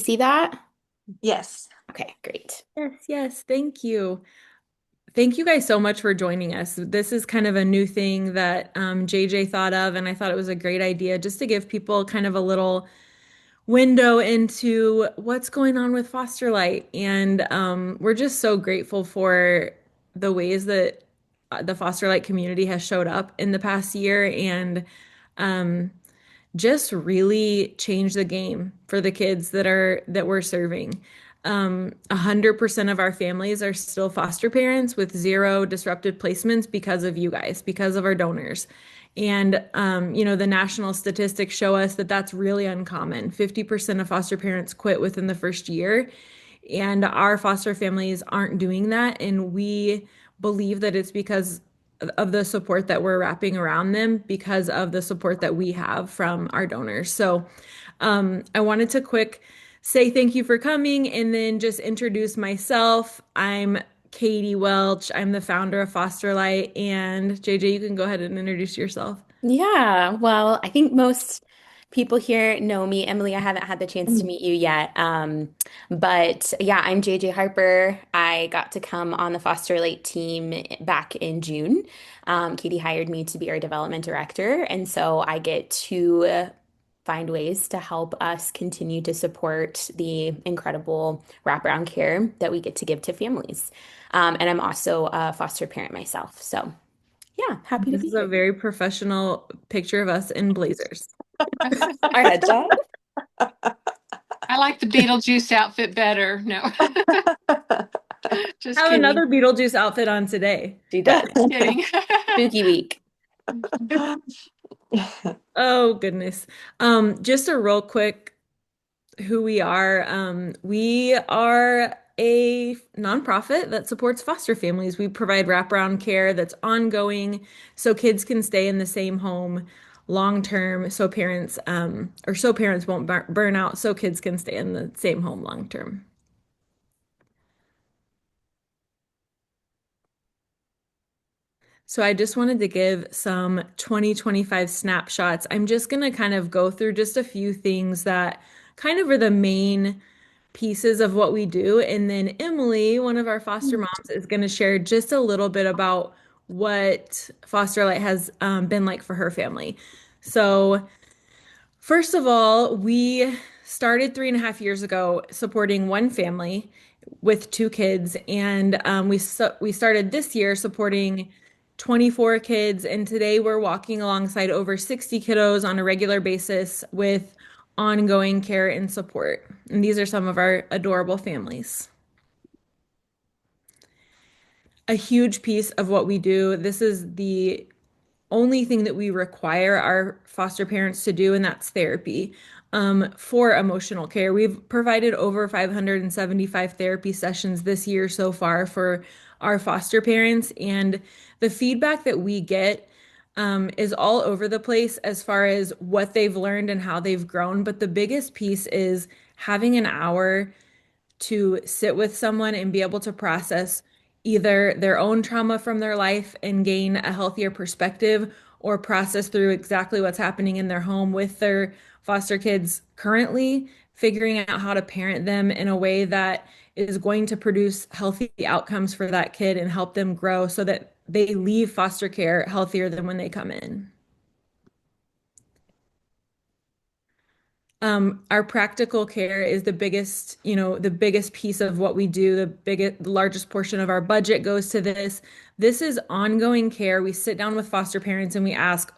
see that? Yes. Okay, great. Yes, yes, thank you. Thank you guys so much for joining us. This is kind of a new thing that JJ thought of, and I thought it was a great idea just to give people kind of a little window into what's going on with Foster Light. And we're just so grateful for the ways that the Foster Light community has showed up in the past year and um, just really changed the game for the kids that we're serving. 100% of our families are still foster parents with zero disrupted placements because of you guys, because of our donors. And, the national statistics show us that that's really uncommon. 50% of foster parents quit within the first year, and our foster families aren't doing that. And we believe that it's because of the support that we're wrapping around them, because of the support that we have from our donors. So, I wanted to quick say thank you for coming and then just introduce myself. I'm Katie Welch. I'm the founder of Foster Light. And JJ, you can go ahead and introduce yourself. Yeah, well, I think most people here know me. Emily, I haven't had the chance to meet you yet. But yeah, I'm JJ Harper. I got to come on the Foster Late team back in June. Katie hired me to be our development director, and so I get to find ways to help us continue to support the incredible wraparound care that we get to give to families. And I'm also a foster parent myself. So yeah, happy to This be is a here. very professional picture of us in blazers. Our headshot? I I like the Beetlejuice outfit better. No, just Have kidding. another Beetlejuice outfit on today. She does. Kidding. Spooky week. Oh, goodness. Just a real quick who we are. We are a nonprofit that supports foster families. We provide wraparound care that's ongoing so kids can stay in the same home long term, so parents won't burn out, so kids can stay in the same home long term. So I just wanted to give some 2025 snapshots. I'm just going to kind of go through just a few things that kind of are the main pieces of what we do. And then Emily, one of our foster moms, is going to share just a little bit about what Foster Light has been like for her family. So, first of all, we started 3.5 years ago supporting one family with two kids, and we started this year supporting 24 kids, and today we're walking alongside over 60 kiddos on a regular basis with ongoing care and support. And these are some of our adorable families. A huge piece of what we do, this is the only thing that we require our foster parents to do, and that's therapy for emotional care. We've provided over 575 therapy sessions this year so far for our foster parents, and the feedback that we get is all over the place as far as what they've learned and how they've grown. But the biggest piece is having an hour to sit with someone and be able to process either their own trauma from their life and gain a healthier perspective or process through exactly what's happening in their home with their foster kids currently, figuring out how to parent them in a way that is going to produce healthy outcomes for that kid and help them grow so that they leave foster care healthier than when they come in. Our practical care is the biggest piece of what we do. The largest portion of our budget goes to this. This is ongoing care. We sit down with foster parents and we ask,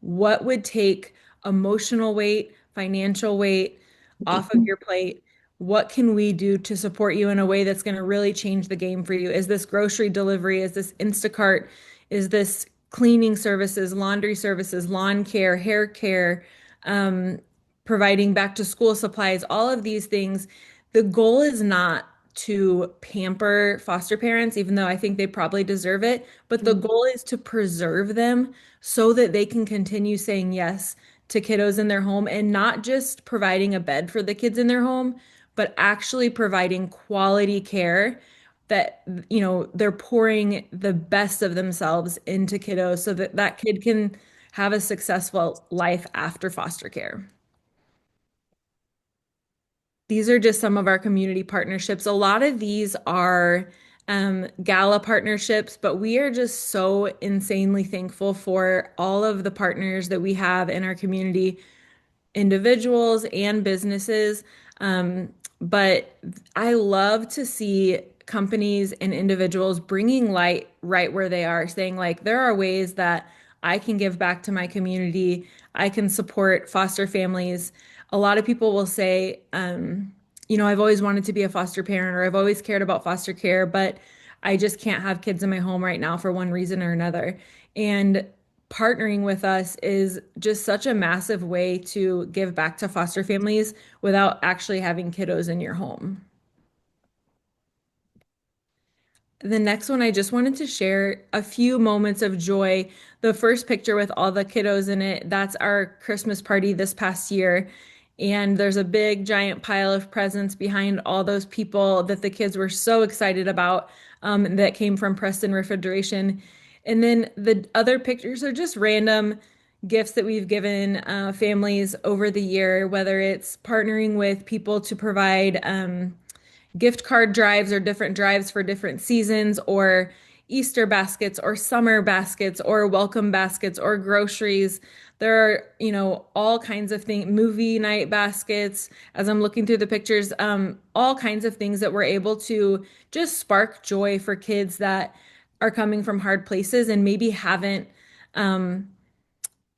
what would take emotional weight, financial weight off of your plate? What can we do to support you in a way that's going to really change the game for you? Is this grocery delivery? Is this Instacart? Is this cleaning services, laundry services, lawn care, hair care, um, providing back to school supplies, all of these things? The goal is not to pamper foster parents, even though I think they probably deserve it, but the goal is to preserve them so that they can continue saying yes to kiddos in their home and not just providing a bed for the kids in their home, but actually providing quality care that, they're pouring the best of themselves into kiddos so that that kid can have a successful life after foster care. these are just some of our community partnerships. A lot of these are gala partnerships, but we are just so insanely thankful for all of the partners that we have in our community, individuals and businesses. But I love to see companies and individuals bringing light right where they are, saying, like, there are ways that I can give back to my community. I can support foster families. A lot of people will say, I've always wanted to be a foster parent or I've always cared about foster care, but I just can't have kids in my home right now for one reason or another. And partnering with us is just such a massive way to give back to foster families without actually having kiddos in your home. The next one, I just wanted to share a few moments of joy. The first picture with all the kiddos in it, that's our Christmas party this past year. And there's a big giant pile of presents behind all those people that the kids were so excited about, that came from Preston Refrigeration. And then the other pictures are just random gifts that we've given families over the year, whether it's partnering with people to provide gift card drives or different drives for different seasons, or Easter baskets or summer baskets or welcome baskets or groceries. There are, all kinds of things, movie night baskets, as I'm looking through the pictures, all kinds of things that we're able to just spark joy for kids that are coming from hard places and maybe um,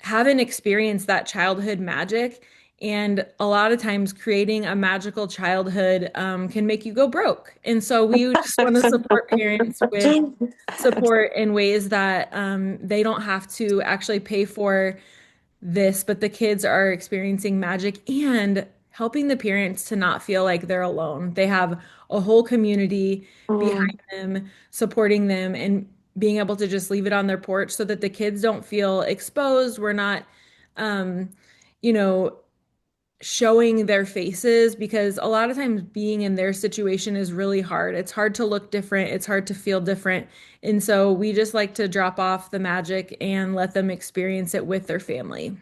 haven't experienced that childhood magic. And a lot of times, creating a magical childhood can make you go broke. And so, we just want to support parents with support in ways that they don't have to actually pay for this, but the kids are experiencing magic and helping the parents to not feel like they're alone. They have a whole community Mm. behind them, supporting them, and being able to just leave it on their porch so that the kids don't feel exposed. We're not, um, you know, showing their faces, because a lot of times being in their situation is really hard. It's hard to look different, it's hard to feel different. And so we just like to drop off the magic and let them experience it with their family.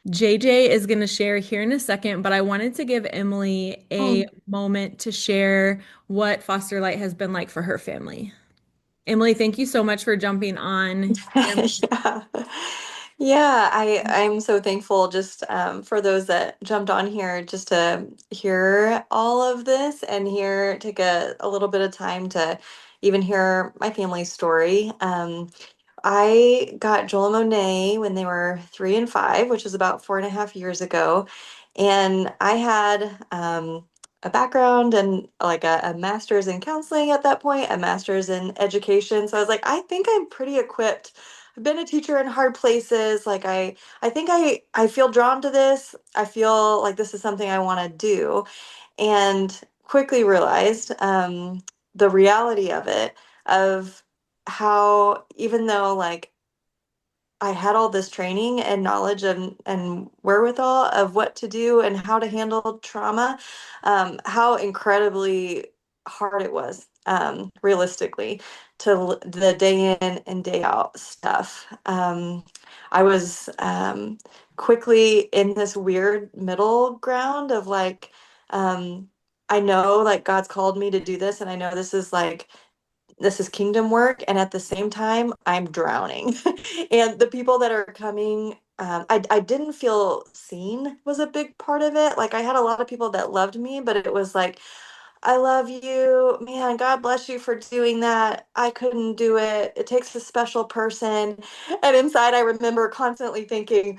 JJ is going to share here in a second, but I wanted to give Emily a Mm. moment to share what Foster Light has been like for her family. Emily, thank you so much for jumping on here. Yeah. Yeah, I'm so thankful just for those that jumped on here just to hear all of this and hear take a little bit of time to even hear my family's story. I got Joel and Monet when they were 3 and 5, which was about 4.5 years ago. And I had a background and like a master's in counseling at that point, a master's in education. So I was like, I think I'm pretty equipped. I've been a teacher in hard places. Like I think I feel drawn to this. I feel like this is something I want to do. And quickly realized the reality of it, of how even though like I had all this training and knowledge and wherewithal of what to do and how to handle trauma, how incredibly hard it was, realistically, the day in and day out stuff. I was quickly in this weird middle ground of like, um, I know like God's called me to do this, and I know this is kingdom work, and at the same time I'm drowning. And the people that are coming, I didn't feel seen was a big part of it. Like I had a lot of people that loved me, but it was like, I love you, man, God bless you for doing that, I couldn't do it, it takes a special person. And inside I remember constantly thinking,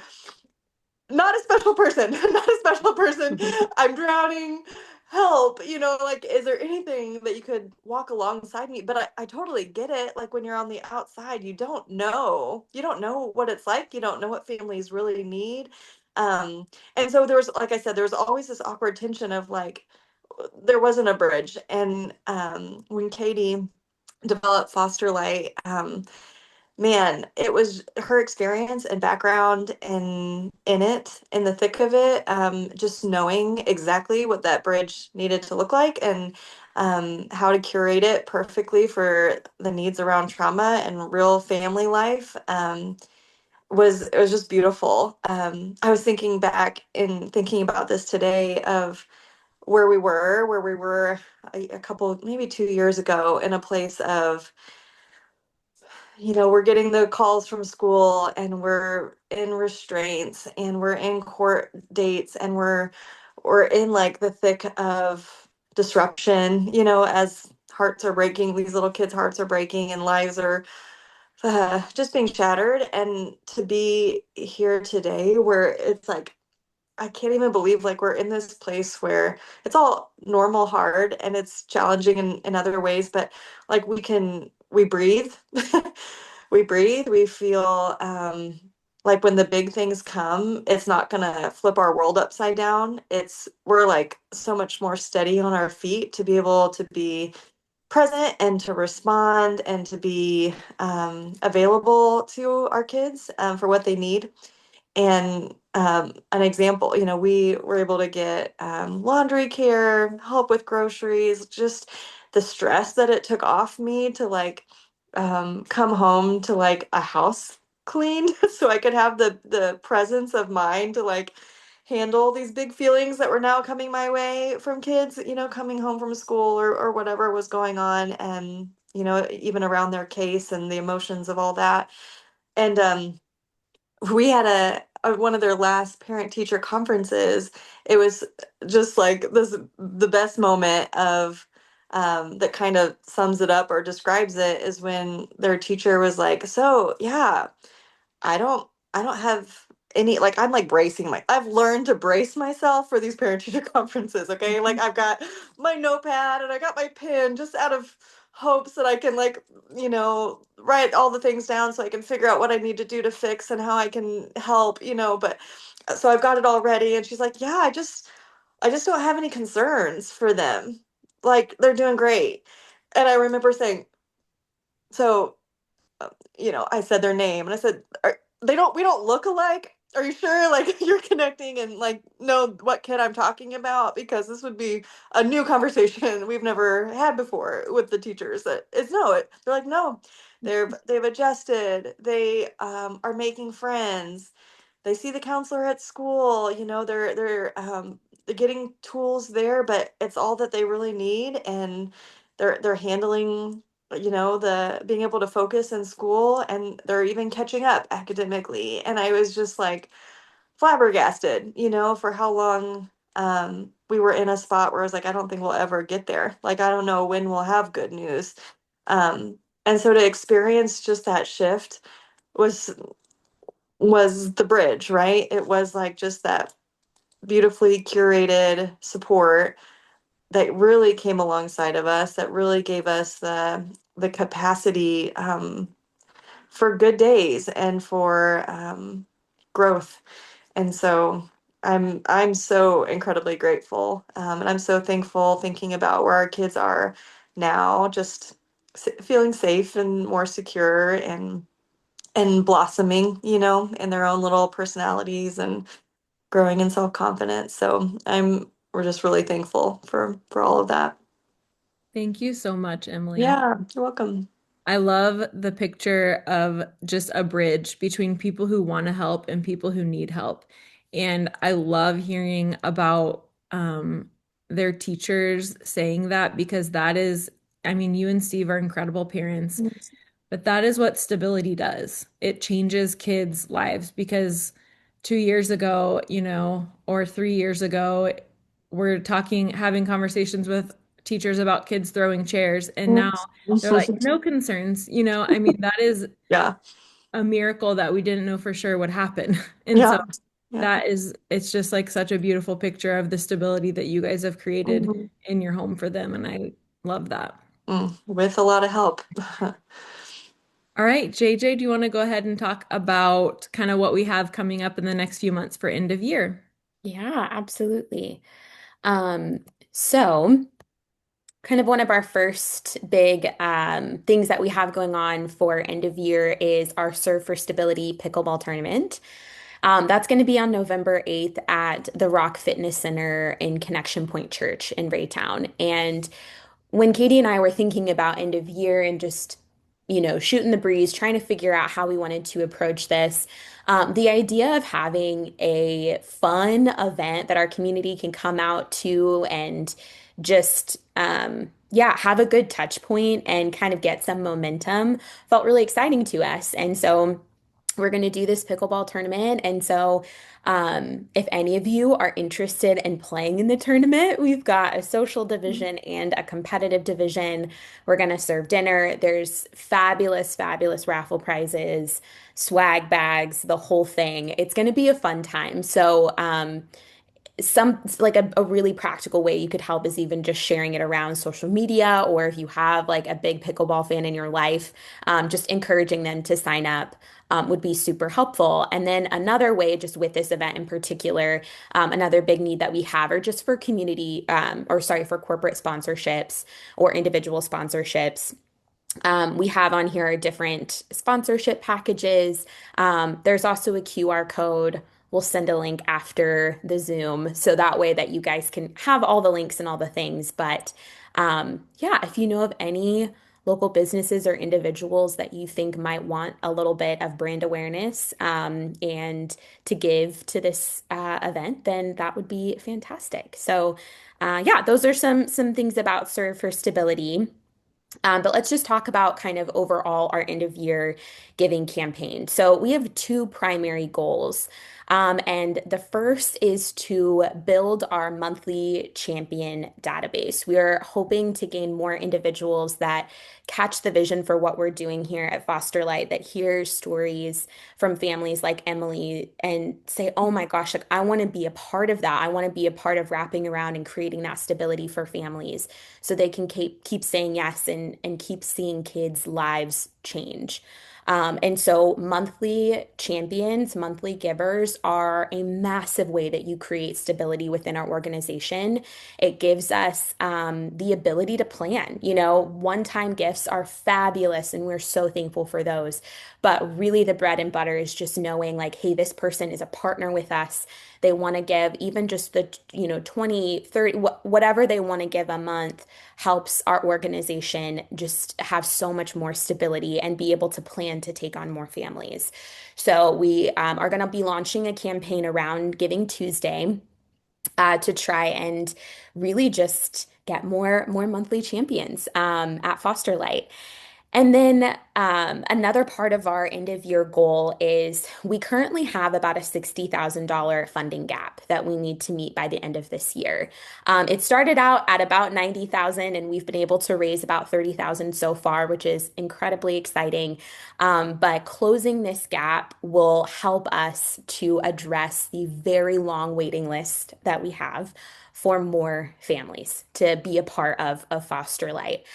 not a special person, not a special person. I'm drowning. Help. Like, is there anything that you could walk alongside me? But I totally get it. Like, when you're on the outside, you don't know. You don't know what it's like. You don't know what families really need. And so there was, like I said, there was always this awkward tension of like, there wasn't a bridge. And when Katie developed Foster Light, man, it was her experience and background in it, in the thick of it, just knowing exactly what that bridge needed to look like, and how to curate it perfectly for the needs around trauma and real family life. was it was just beautiful. I was thinking back in thinking about this today of where we were a couple, maybe 2 years ago, in a place of, we're getting the calls from school and we're in restraints and we're in court dates and we're in like the thick of disruption, as hearts are breaking, these little kids' hearts are breaking and lives are just being shattered. And to be here today where it's like, I can't even believe like we're in this place where it's all normal, hard, and it's challenging in other ways, but like we breathe. We breathe, we feel like when the big things come, it's not gonna flip our world upside down. We're like so much more steady on our feet to be able to be present and to respond and to be available to our kids for what they need. And an example, we were able to get laundry care, help with groceries, just the stress that it took off me to like come home to like a house cleaned so I could have the presence of mind to like handle these big feelings that were now coming my way from kids, coming home from school or whatever was going on, and even around their case and the emotions of all that. And we had one of their last parent teacher conferences. It was just like the best moment of that kind of sums it up or describes it, is when their teacher was like, so yeah, I don't have any, like, I'm like I've learned to brace myself for these parent teacher conferences, okay? Like I've got my notepad and I got my pen just out of hopes that I can like, write all the things down so I can figure out what I need to do to fix and how I can help, but so I've got it all ready. And she's like, "Yeah, I just don't have any concerns for them. Like they're doing great." And I remember saying, "So I said their name and I said, we don't look alike. Are you sure? Like you're connecting and like know what kid I'm talking about? Because this would be a new conversation we've never had before with the teachers. That it's no, they're like, no, they've adjusted. They are making friends. They see the counselor at school. They're getting tools there, but it's all that they really need, and they're handling the being able to focus in school, and they're even catching up academically." And I was just like flabbergasted, for how long we were in a spot where I was like, I don't think we'll ever get there. Like I don't know when we'll have good news. um and so to experience just that shift was the bridge, right? It was like just that beautifully curated support that really came alongside of us, that really gave us the capacity for good days and for growth. And so I'm so incredibly grateful, and I'm so thankful thinking about where our kids are now, just feeling safe and more secure and blossoming, in their own little personalities and growing in self-confidence. So we're just really thankful for all of that. Thank you so much, Emily. Yeah, you're welcome. I love the picture of just a bridge between people who want to help and people who need help. And I love hearing about their teachers saying that, because that is, I mean, you and Steve are incredible parents, but that is what stability does. It changes kids' lives, because 2 years ago, or 3 years ago, we're talking, having conversations with teachers about kids throwing chairs, and now they're like, no concerns. I mean, that is Yeah, a miracle that we didn't know for sure would happen. And so yeah, yeah. it's just like such a beautiful picture of the stability that you guys have created Mhm. in your home for them. And I love that. With a lot of help. All right, JJ, do you want to go ahead and talk about kind of what we have coming up in the next few months for end of year? Yeah, absolutely. Um, so kind of one of our first big things that we have going on for end of year is our Serve for Stability Pickleball Tournament. That's going to be on November 8th at the Rock Fitness Center in Connection Point Church in Raytown. And when Katie and I were thinking about end of year and just shooting the breeze, trying to figure out how we wanted to approach this. The idea of having a fun event that our community can come out to and just, yeah, have a good touch point and kind of get some momentum felt really exciting to us. And so we're going to do this pickleball tournament. And so, if any of you are interested in playing in the tournament, we've got a social division and a competitive division. We're going to serve dinner. There's fabulous, fabulous raffle prizes, swag bags, the whole thing. It's going to be a fun time. So, some like a really practical way you could help is even just sharing it around social media, or if you have like a big pickleball fan in your life, just encouraging them to sign up would be super helpful. And then another way, just with this event in particular, another big need that we have are just for community, or sorry, for corporate sponsorships or individual sponsorships. We have on here different sponsorship packages. There's also a QR code. We'll send a link after the Zoom so that way that you guys can have all the links and all the things. But yeah, if you know of any local businesses or individuals that you think might want a little bit of brand awareness and to give to this event, then that would be fantastic. So yeah, those are some things about Serve for Stability. But let's just talk about kind of overall our end of year giving campaign. So we have two primary goals. And the first is to build our monthly champion database. We are hoping to gain more individuals that catch the vision for what we're doing here at Foster Light, that hear stories from families like Emily and say, oh my gosh, like I want to be a part of that. I want to be a part of wrapping around and creating that stability for families so they can keep saying yes and keep seeing kids' lives change. And so monthly champions, monthly givers are a massive way that you create stability within our organization. It gives us the ability to plan. One-time gifts are fabulous, and we're so thankful for those. But really, the bread and butter is just knowing like, hey, this person is a partner with us. They want to give even just the, 20, 30, whatever they want to give a month helps our organization just have so much more stability and be able to plan to take on more families. So we are going to be launching a campaign around Giving Tuesday to try and really just get more monthly champions at Foster Light. And then another part of our end of year goal is we currently have about a $60,000 funding gap that we need to meet by the end of this year. It started out at about 90,000 and we've been able to raise about 30,000 so far, which is incredibly exciting. But closing this gap will help us to address the very long waiting list that we have for more families to be a part of Foster Light,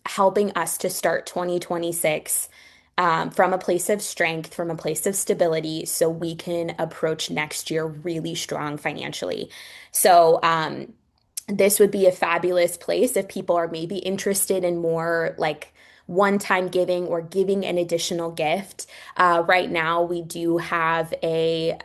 helping us to start 2026 from a place of strength, from a place of stability, so we can approach next year really strong financially. So, this would be a fabulous place if people are maybe interested in more like one-time giving or giving an additional gift. Right now, we do have a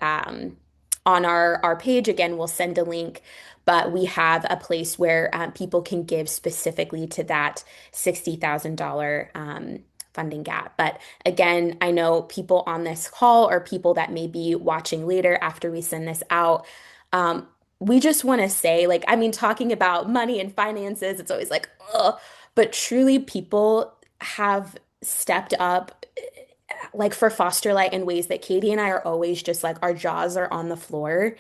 on our page. Again, we'll send a link, but we have a place where people can give specifically to that $60,000 funding gap. But again, I know people on this call or people that may be watching later after we send this out. We just want to say, like, I mean, talking about money and finances, it's always like, ugh, but truly, people have stepped up, like for Foster Light in ways that Katie and I are always just like, our jaws are on the floor.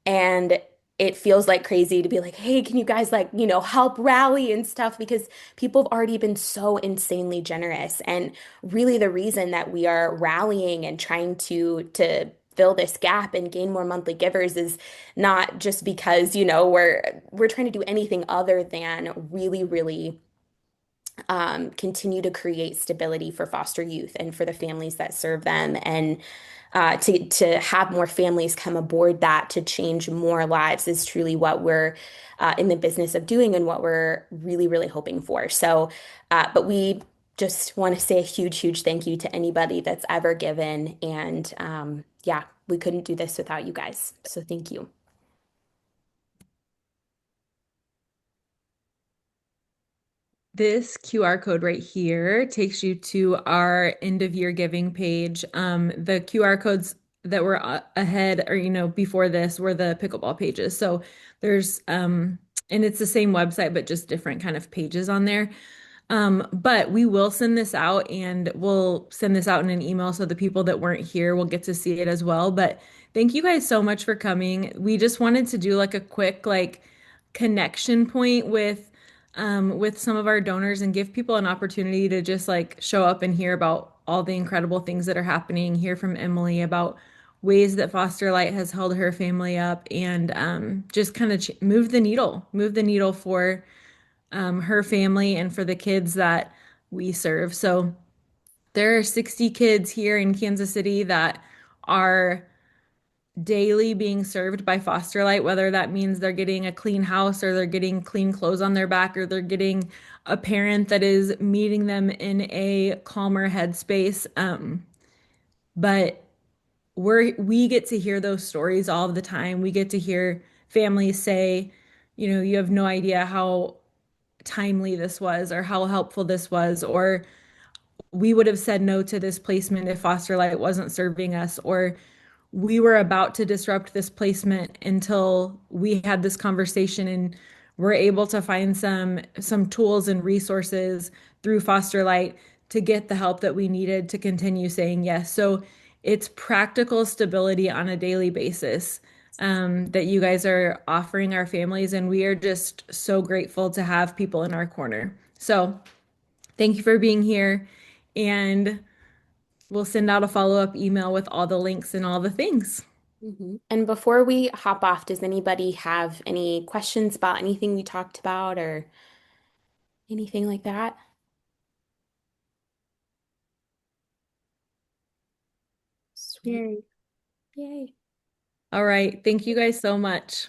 And it feels like crazy to be like, hey, can you guys like, help rally and stuff because people have already been so insanely generous. And really the reason that we are rallying and trying to fill this gap and gain more monthly givers is not just because, we're trying to do anything other than really, really continue to create stability for foster youth and for the families that serve them, and to have more families come aboard that to change more lives is truly what we're in the business of doing and what we're really, really hoping for. So, but we just want to say a huge, huge thank you to anybody that's ever given. And yeah, we couldn't do this without you guys. So thank you. This QR code right here takes you to our end of year giving page. The QR codes that were ahead or before this were the pickleball pages. So there's and it's the same website but just different kind of pages on there. But we will send this out and we'll send this out in an email so the people that weren't here will get to see it as well. But thank you guys so much for coming. We just wanted to do like a quick like connection point with some of our donors and give people an opportunity to just like show up and hear about all the incredible things that are happening, hear from Emily about ways that Foster Light has held her family up and just kind of move the needle for her family and for the kids that we serve. So there are 60 kids here in Kansas City that are daily being served by Foster Light, whether that means they're getting a clean house or they're getting clean clothes on their back or they're getting a parent that is meeting them in a calmer headspace. But we get to hear those stories all the time. We get to hear families say, you have no idea how timely this was or how helpful this was, or we would have said no to this placement if Foster Light wasn't serving us, or we were about to disrupt this placement until we had this conversation and were able to find some tools and resources through Foster Light to get the help that we needed to continue saying yes. So it's practical stability on a daily basis that you guys are offering our families, and we are just so grateful to have people in our corner. So thank you for being here, and we'll send out a follow-up email with all the links and all the things. And before we hop off, does anybody have any questions about anything we talked about or anything like that? Sweet. Yay. Yay. All right. Thank you guys so much.